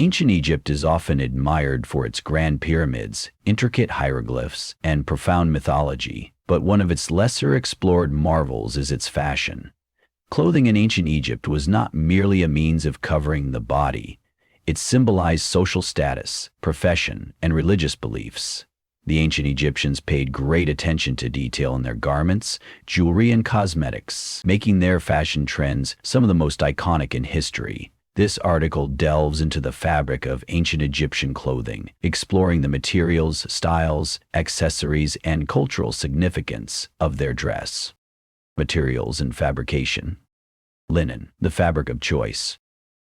Ancient Egypt is often admired for its grand pyramids, intricate hieroglyphs, and profound mythology, but one of its lesser explored marvels is its fashion. Clothing in ancient Egypt was not merely a means of covering the body. It symbolized social status, profession, and religious beliefs. The ancient Egyptians paid great attention to detail in their garments, jewelry, and cosmetics, making their fashion trends some of the most iconic in history. This article delves into the fabric of ancient Egyptian clothing, exploring the materials, styles, accessories, and cultural significance of their dress. Materials and fabrication. Linen, the fabric of choice.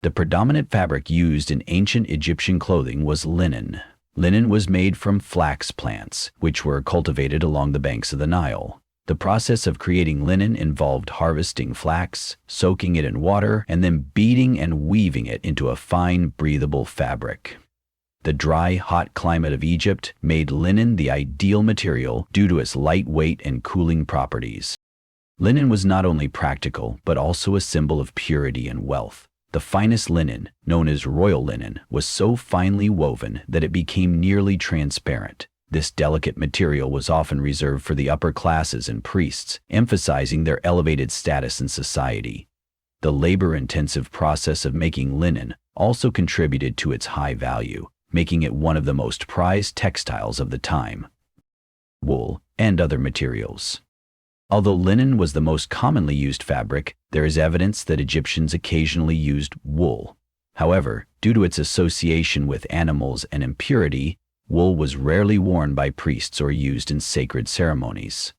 The predominant fabric used in ancient Egyptian clothing was linen. Linen was made from flax plants, which were cultivated along the banks of the Nile. The process of creating linen involved harvesting flax, soaking it in water, and then beating and weaving it into a fine, breathable fabric. The dry, hot climate of Egypt made linen the ideal material due to its lightweight and cooling properties. Linen was not only practical, but also a symbol of purity and wealth. The finest linen, known as royal linen, was so finely woven that it became nearly transparent. This delicate material was often reserved for the upper classes and priests, emphasizing their elevated status in society. The labor-intensive process of making linen also contributed to its high value, making it one of the most prized textiles of the time. Wool and other materials. Although linen was the most commonly used fabric, there is evidence that Egyptians occasionally used wool. However, due to its association with animals and impurity, wool was rarely worn by priests or used in sacred ceremonies.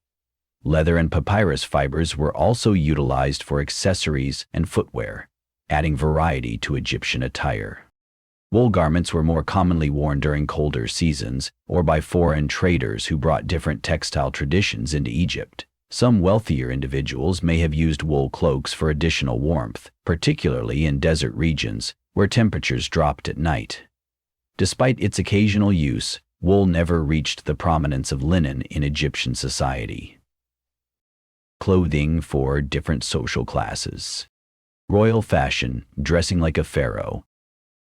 Leather and papyrus fibers were also utilized for accessories and footwear, adding variety to Egyptian attire. Wool garments were more commonly worn during colder seasons or by foreign traders who brought different textile traditions into Egypt. Some wealthier individuals may have used wool cloaks for additional warmth, particularly in desert regions where temperatures dropped at night. Despite its occasional use, wool never reached the prominence of linen in Egyptian society. Clothing for different social classes. Royal fashion, dressing like a pharaoh.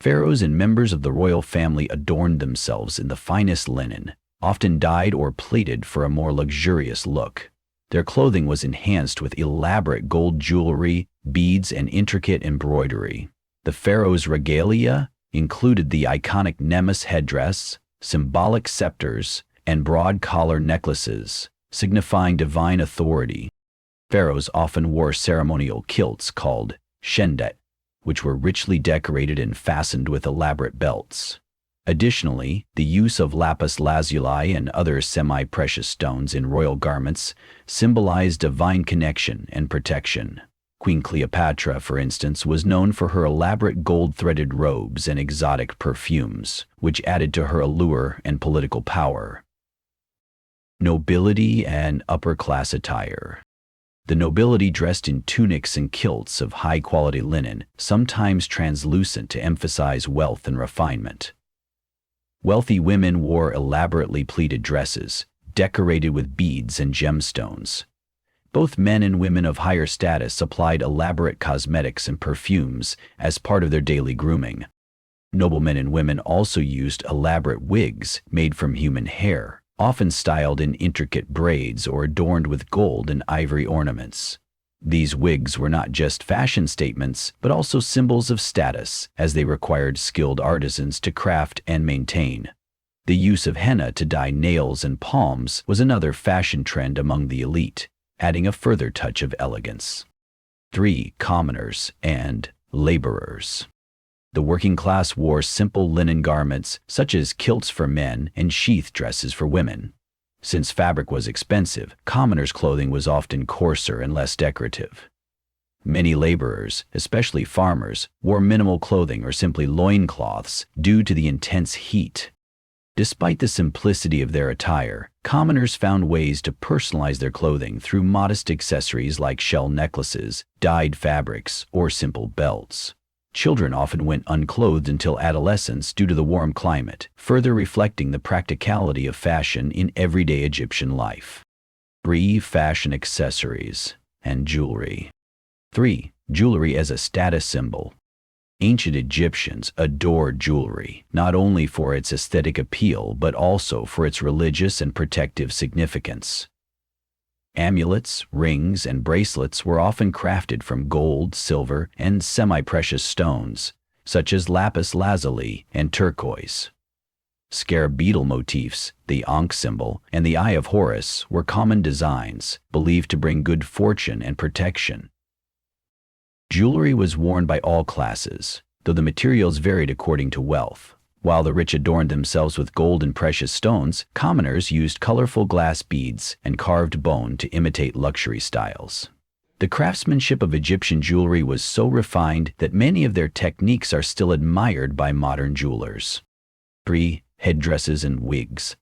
Pharaohs and members of the royal family adorned themselves in the finest linen, often dyed or plaited for a more luxurious look. Their clothing was enhanced with elaborate gold jewelry, beads, and intricate embroidery. The pharaoh's regalia included the iconic Nemes headdress, symbolic scepters, and broad collar necklaces, signifying divine authority. Pharaohs often wore ceremonial kilts called shendet, which were richly decorated and fastened with elaborate belts. Additionally, the use of lapis lazuli and other semi-precious stones in royal garments symbolized divine connection and protection. Queen Cleopatra, for instance, was known for her elaborate gold-threaded robes and exotic perfumes, which added to her allure and political power. Nobility and upper-class attire. The nobility dressed in tunics and kilts of high-quality linen, sometimes translucent to emphasize wealth and refinement. Wealthy women wore elaborately pleated dresses, decorated with beads and gemstones. Both men and women of higher status applied elaborate cosmetics and perfumes as part of their daily grooming. Noblemen and women also used elaborate wigs made from human hair, often styled in intricate braids or adorned with gold and ivory ornaments. These wigs were not just fashion statements, but also symbols of status, as they required skilled artisans to craft and maintain. The use of henna to dye nails and palms was another fashion trend among the elite, adding a further touch of elegance. 3. Commoners and laborers. The working class wore simple linen garments, such as kilts for men and sheath dresses for women. Since fabric was expensive, commoners' clothing was often coarser and less decorative. Many laborers, especially farmers, wore minimal clothing or simply loincloths due to the intense heat. Despite the simplicity of their attire, commoners found ways to personalize their clothing through modest accessories like shell necklaces, dyed fabrics, or simple belts. Children often went unclothed until adolescence due to the warm climate, further reflecting the practicality of fashion in everyday Egyptian life. 3. Fashion accessories and jewelry. 3. Jewelry as a status symbol. Ancient Egyptians adored jewelry, not only for its aesthetic appeal but also for its religious and protective significance. Amulets, rings, and bracelets were often crafted from gold, silver, and semi-precious stones, such as lapis lazuli and turquoise. Scarab beetle motifs, the Ankh symbol, and the Eye of Horus were common designs, believed to bring good fortune and protection. Jewelry was worn by all classes, though the materials varied according to wealth. While the rich adorned themselves with gold and precious stones, commoners used colorful glass beads and carved bone to imitate luxury styles. The craftsmanship of Egyptian jewelry was so refined that many of their techniques are still admired by modern jewelers. 3. Headdresses and wigs.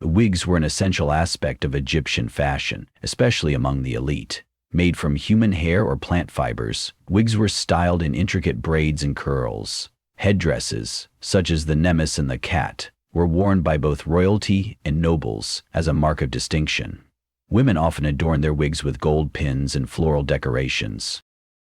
Wigs were an essential aspect of Egyptian fashion, especially among the elite. Made from human hair or plant fibers, wigs were styled in intricate braids and curls. Headdresses, such as the nemes and the cat, were worn by both royalty and nobles as a mark of distinction. Women often adorned their wigs with gold pins and floral decorations.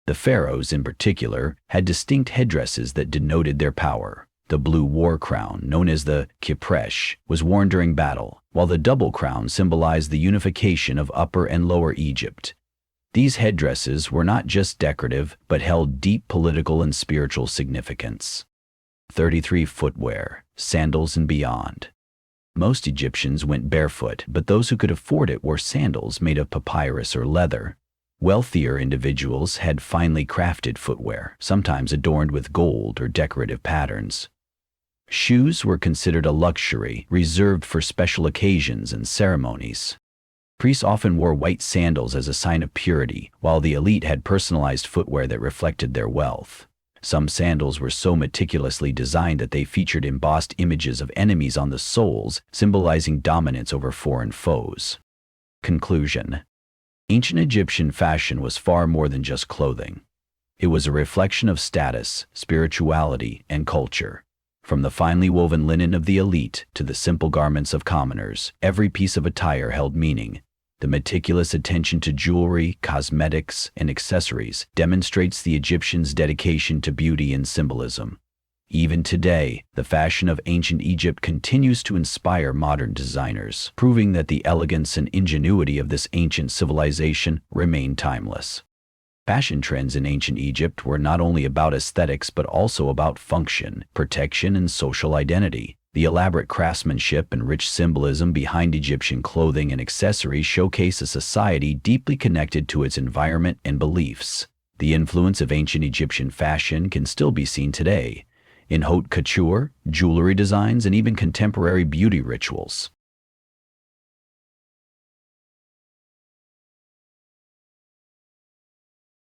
The pharaohs, in particular, had distinct headdresses that denoted their power. The blue war crown, known as the khipresh, was worn during battle, while the double crown symbolized the unification of Upper and Lower Egypt. These headdresses were not just decorative, but held deep political and spiritual significance. 33. Footwear, sandals and beyond. Most Egyptians went barefoot, but those who could afford it wore sandals made of papyrus or leather. Wealthier individuals had finely crafted footwear, sometimes adorned with gold or decorative patterns. Shoes were considered a luxury, reserved for special occasions and ceremonies. Priests often wore white sandals as a sign of purity, while the elite had personalized footwear that reflected their wealth. Some sandals were so meticulously designed that they featured embossed images of enemies on the soles, symbolizing dominance over foreign foes. Conclusion. Ancient Egyptian fashion was far more than just clothing. It was a reflection of status, spirituality, and culture. From the finely woven linen of the elite to the simple garments of commoners, every piece of attire held meaning. The meticulous attention to jewelry, cosmetics, and accessories demonstrates the Egyptians' dedication to beauty and symbolism. Even today, the fashion of ancient Egypt continues to inspire modern designers, proving that the elegance and ingenuity of this ancient civilization remain timeless. Fashion trends in ancient Egypt were not only about aesthetics but also about function, protection, and social identity. The elaborate craftsmanship and rich symbolism behind Egyptian clothing and accessories showcase a society deeply connected to its environment and beliefs. The influence of ancient Egyptian fashion can still be seen today, in haute couture, jewelry designs, and even contemporary beauty rituals.